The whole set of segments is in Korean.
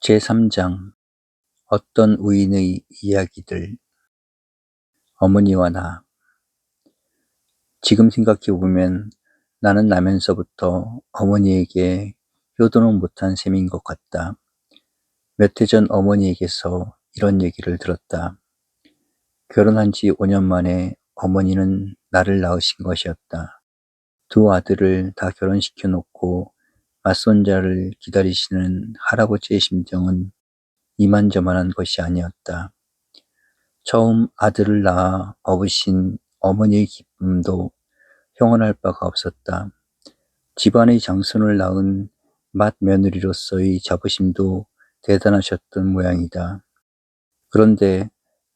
제3장 어떤 의인의 이야기들. 어머니와 나. 지금 생각해보면 나는 나면서부터 어머니에게 효도는 못한 셈인 것 같다. 몇 해 전 어머니에게서 이런 얘기를 들었다. 결혼한 지 5년 만에 어머니는 나를 낳으신 것이었다. 두 아들을 다 결혼시켜 놓고 맞손자를 기다리시는 할아버지의 심정은 이만저만한 것이 아니었다. 처음 아들을 낳아 업으신 어머니의 기쁨도 형언할 바가 없었다. 집안의 장손을 낳은 맏며느리로서의 자부심도 대단하셨던 모양이다. 그런데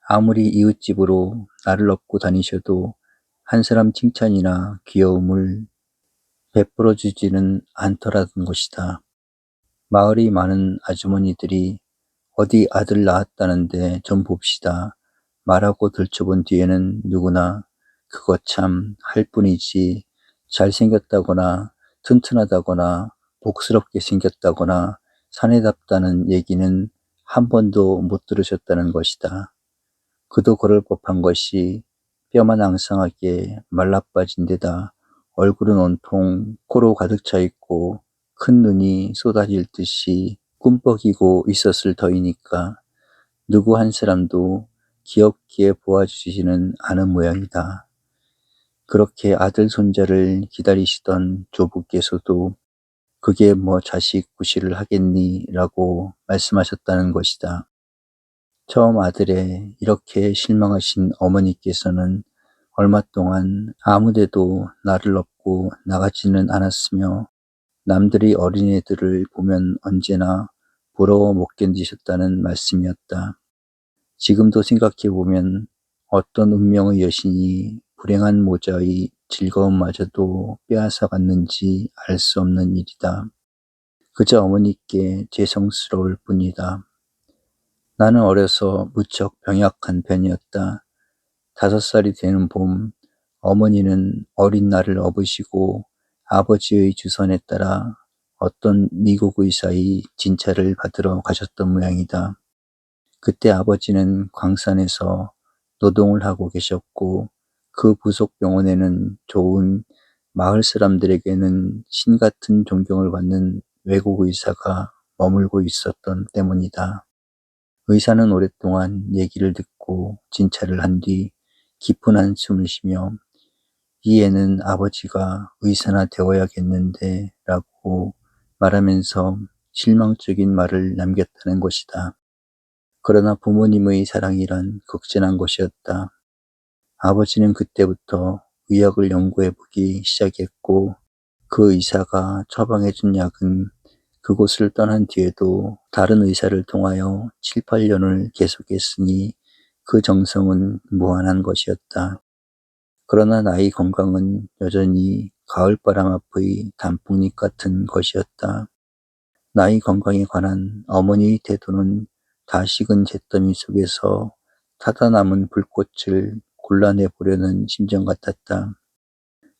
아무리 이웃집으로 나를 업고 다니셔도 한 사람 칭찬이나 귀여움을 베풀어 주지는 않더라던 것이다. 마을의 많은 아주머니들이 어디 아들 낳았다는데 좀 봅시다 말하고 들춰본 뒤에는 누구나 그거 참 할 뿐이지 잘생겼다거나 튼튼하다거나 복스럽게 생겼다거나 사내답다는 얘기는 한 번도 못 들으셨다는 것이다. 그도 그럴 법한 것이 뼈만 앙상하게 말라빠진 데다 얼굴은 온통 코로 가득 차 있고 큰 눈이 쏟아질 듯이 꿈뻑이고 있었을 터이니까 누구 한 사람도 귀엽게 보아주지는 않은 모양이다. 그렇게 아들 손자를 기다리시던 조부께서도 그게 뭐 자식 구실을 하겠니? 라고 말씀하셨다는 것이다. 처음 아들에 이렇게 실망하신 어머니께서는 얼마 동안 아무데도 나를 업고 나가지는 않았으며 남들이 어린애들을 보면 언제나 부러워 못 견디셨다는 말씀이었다. 지금도 생각해보면 어떤 운명의 여신이 불행한 모자의 즐거움마저도 빼앗아갔는지 알 수 없는 일이다. 그저 어머니께 죄송스러울 뿐이다. 나는 어려서 무척 병약한 편이었다. 5살이 되는 봄, 어머니는 어린 나를 업으시고 아버지의 주선에 따라 어떤 미국 의사의 진찰을 받으러 가셨던 모양이다. 그때 아버지는 광산에서 노동을 하고 계셨고 그 부속 병원에는 좋은 마을 사람들에게는 신 같은 존경을 받는 외국 의사가 머물고 있었던 때문이다. 의사는 오랫동안 얘기를 듣고 진찰을 한 뒤 깊은 한숨을 쉬며 이 애는 아버지가 의사나 되어야겠는데 라고 말하면서 실망적인 말을 남겼다는 것이다. 그러나 부모님의 사랑이란 극진한 것이었다. 아버지는 그때부터 의학을 연구해보기 시작했고 그 의사가 처방해준 약은 그곳을 떠난 뒤에도 다른 의사를 통하여 7, 8년을 계속했으니 그 정성은 무한한 것이었다. 그러나 나의 건강은 여전히 가을바람 앞의 단풍잎 같은 것이었다. 나의 건강에 관한 어머니의 태도는 다 식은 잿더미 속에서 타다 남은 불꽃을 골라내보려는 심정 같았다.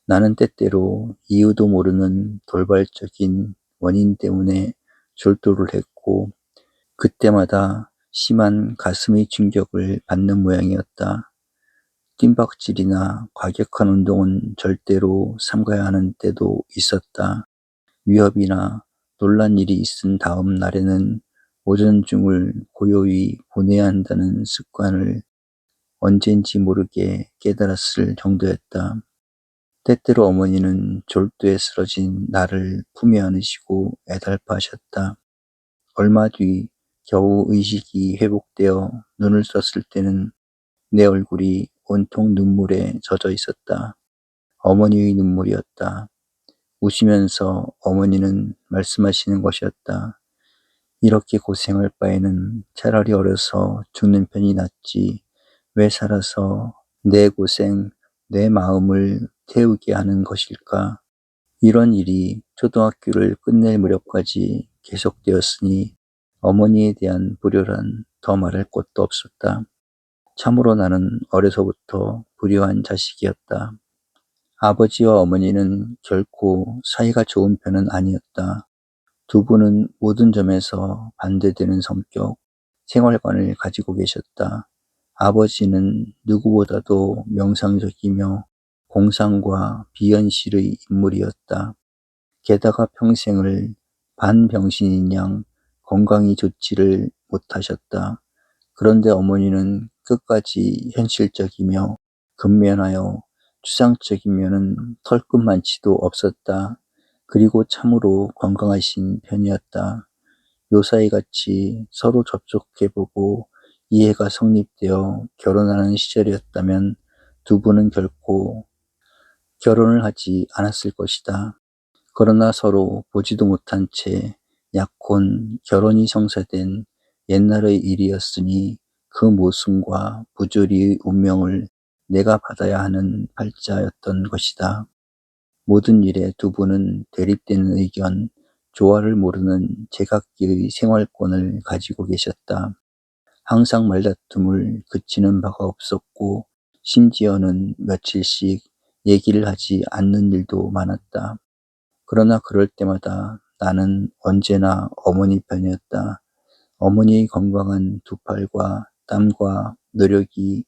나는 때때로 이유도 모르는 돌발적인 원인 때문에 졸도를 했고 그때마다 심한 가슴의 충격을 받는 모양이었다. 뜀박질이나 과격한 운동은 절대로 삼가야 하는 때도 있었다. 위협이나 놀란 일이 있은 다음 날에는 오전 중을 고요히 보내야 한다는 습관을 언젠지 모르게 깨달았을 정도였다. 때때로 어머니는 졸도에 쓰러진 나를 품에 안으시고 애달파하셨다. 얼마 뒤 겨우 의식이 회복되어 눈을 떴을 때는 내 얼굴이 온통 눈물에 젖어 있었다. 어머니의 눈물이었다. 우시면서 어머니는 말씀하시는 것이었다. 이렇게 고생할 바에는 차라리 어려서 죽는 편이 낫지. 왜 살아서 내 고생, 내 마음을 태우게 하는 것일까? 이런 일이 초등학교를 끝낼 무렵까지 계속되었으니 어머니에 대한 불효란 더 말할 것도 없었다. 참으로 나는 어려서부터 불효한 자식이었다. 아버지와 어머니는 결코 사이가 좋은 편은 아니었다. 두 분은 모든 점에서 반대되는 성격, 생활관을 가지고 계셨다. 아버지는 누구보다도 명상적이며 공상과 비현실의 인물이었다. 게다가 평생을 반병신인 양 건강히 좋지를 못하셨다. 그런데 어머니는 끝까지 현실적이며 근면하여 추상적인 면은 털끝만치도 없었다. 그리고 참으로 건강하신 편이었다. 요사이 같이 서로 접촉해보고 이해가 성립되어 결혼하는 시절이었다면 두 분은 결코 결혼을 하지 않았을 것이다. 그러나 서로 보지도 못한 채 약혼, 결혼이 성사된 옛날의 일이었으니 그 모순과 부조리의 운명을 내가 받아야 하는 팔자였던 것이다. 모든 일에 두 분은 대립되는 의견, 조화를 모르는 제각기의 생활권을 가지고 계셨다. 항상 말다툼을 그치는 바가 없었고 심지어는 며칠씩 얘기를 하지 않는 일도 많았다. 그러나 그럴 때마다 나는 언제나 어머니 편이었다. 어머니의 건강한 두 팔과 땀과 노력이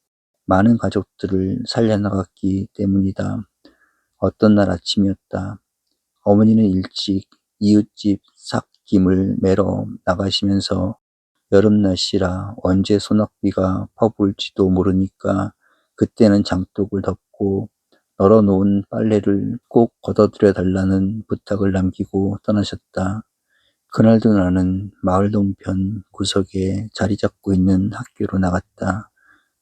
많은 가족들을 살려나갔기 때문이다. 어떤 날 아침이었다. 어머니는 일찍 이웃집 삭김을 매러 나가시면서 여름 날씨라 언제 소낙비가 퍼부을지도 모르니까 그때는 장독을 덮고 널어놓은 빨래를 꼭 걷어들여 달라는 부탁을 남기고 떠나셨다. 그날도 나는 마을 동편 구석에 자리 잡고 있는 학교로 나갔다.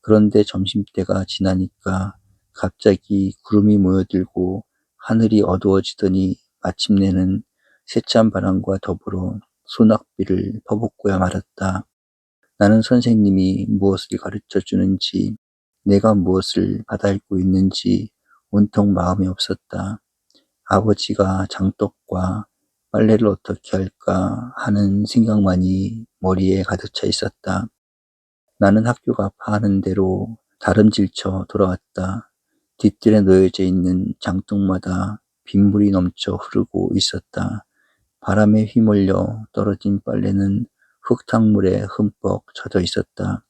그런데 점심때가 지나니까 갑자기 구름이 모여들고 하늘이 어두워지더니 마침내는 세찬 바람과 더불어 소낙비를 퍼붓고야 말았다. 나는 선생님이 무엇을 가르쳐 주는지, 내가 무엇을 받아읽고 있는지 온통 마음이 없었다. 아버지가 장독과 빨래를 어떻게 할까 하는 생각만이 머리에 가득 차 있었다. 나는 학교가 파하는 대로 다름질쳐 돌아왔다. 뒷뜰에 놓여져 있는 장독마다 빗물이 넘쳐 흐르고 있었다. 바람에 휘몰려 떨어진 빨래는 흙탕물에 흠뻑 젖어 있었다.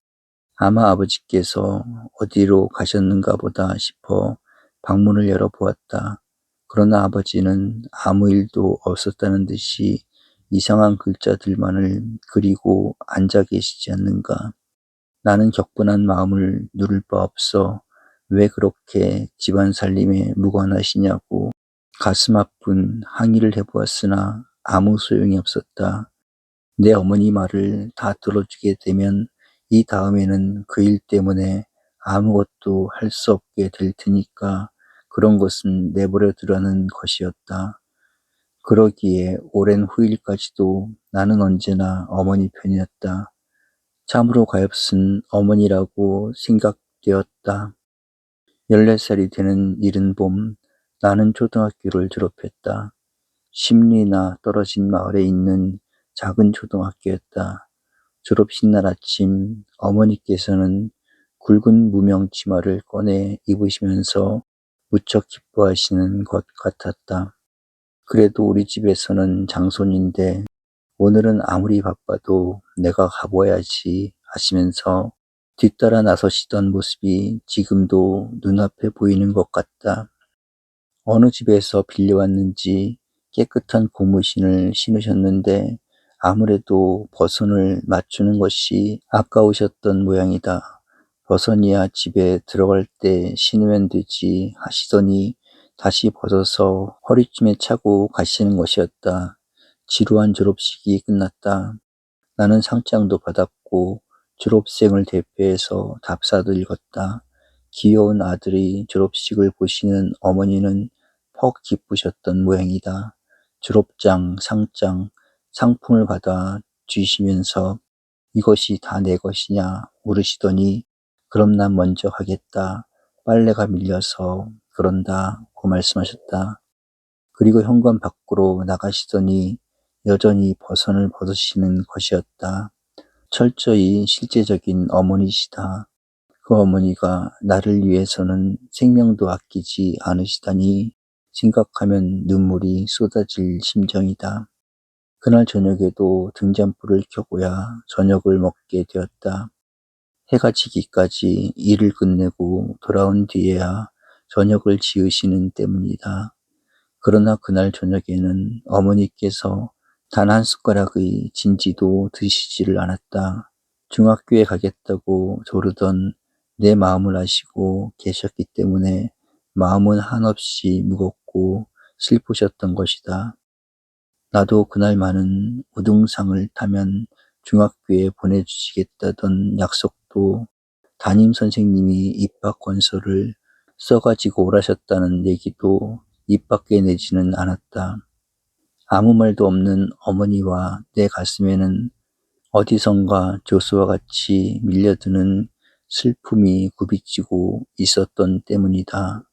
아마 아버지께서 어디로 가셨는가 보다 싶어 방문을 열어보았다. 그러나 아버지는 아무 일도 없었다는 듯이 이상한 글자들만을 그리고 앉아 계시지 않는가. 나는 격분한 마음을 누를 바 없어 왜 그렇게 집안 살림에 무관하시냐고 가슴 아픈 항의를 해보았으나 아무 소용이 없었다. 내 어머니 말을 다 들어주게 되면 이 다음에는 그 일 때문에 아무것도 할 수 없게 될 테니까 그런 것은 내버려 두라는 것이었다. 그러기에 오랜 후일까지도 나는 언제나 어머니 편이었다. 참으로 가엾은 어머니라고 생각되었다. 14살이 되는 이른 봄, 나는 초등학교를 졸업했다. 10리나 떨어진 마을에 있는 작은 초등학교였다. 졸업식 날 아침 어머니께서는 굵은 무명 치마를 꺼내 입으시면서 무척 기뻐하시는 것 같았다. 그래도 우리 집에서는 장손인데 오늘은 아무리 바빠도 내가 가봐야지 하시면서 뒤따라 나서시던 모습이 지금도 눈앞에 보이는 것 같다. 어느 집에서 빌려왔는지 깨끗한 고무신을 신으셨는데 아무래도 버선을 맞추는 것이 아까우셨던 모양이다. 버선이야 집에 들어갈 때 신으면 되지 하시더니 다시 벗어서 허리춤에 차고 가시는 것이었다. 지루한 졸업식이 끝났다. 나는 상장도 받았고 졸업생을 대표해서 답사도 읽었다. 귀여운 아들이 졸업식을 보시는 어머니는 퍽 기쁘셨던 모양이다. 졸업장, 상장, 상품을 받아 주시면서 이것이 다 내 것이냐 물으시더니 그럼 난 먼저 가겠다. 빨래가 밀려서 그런다고 말씀하셨다. 그리고 현관 밖으로 나가시더니 여전히 버선을 벗으시는 것이었다. 철저히 실제적인 어머니시다. 그 어머니가 나를 위해서는 생명도 아끼지 않으시다니 생각하면 눈물이 쏟아질 심정이다. 그날 저녁에도 등잔불을 켜고야 저녁을 먹게 되었다. 해가 지기까지 일을 끝내고 돌아온 뒤에야 저녁을 지으시는 때문이다. 그러나 그날 저녁에는 어머니께서 단 한 숟가락의 진지도 드시지를 않았다. 중학교에 가겠다고 조르던 내 마음을 아시고 계셨기 때문에 마음은 한없이 무겁고 슬프셨던 것이다. 나도 그날 많은 우등상을 타면 중학교에 보내주시겠다던 약속도 담임 선생님이 입학 권서를 써가지고 오라셨다는 얘기도 입 밖에 내지는 않았다. 아무 말도 없는 어머니와 내 가슴에는 어디선가 조수와 같이 밀려드는 슬픔이 굽이치고 있었던 때문이다.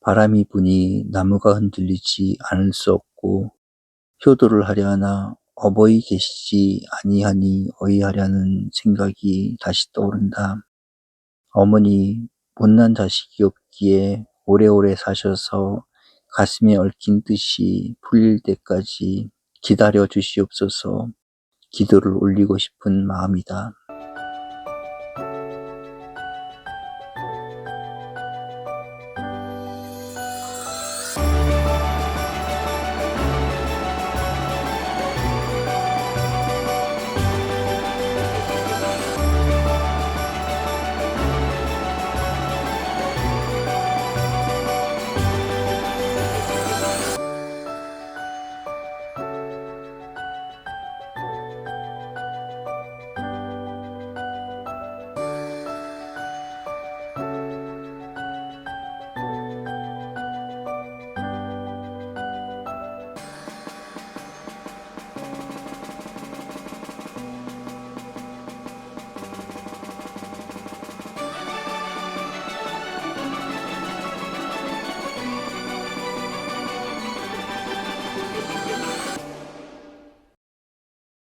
바람이 부니 나무가 흔들리지 않을 수 없고 효도를 하려 하나 어버이 계시지 아니하니 어이하려는 생각이 다시 떠오른다. 어머니 못난 자식이 없기에 오래오래 사셔서 가슴에 얽힌 뜻이 풀릴 때까지 기다려 주시옵소서. 기도를 올리고 싶은 마음이다.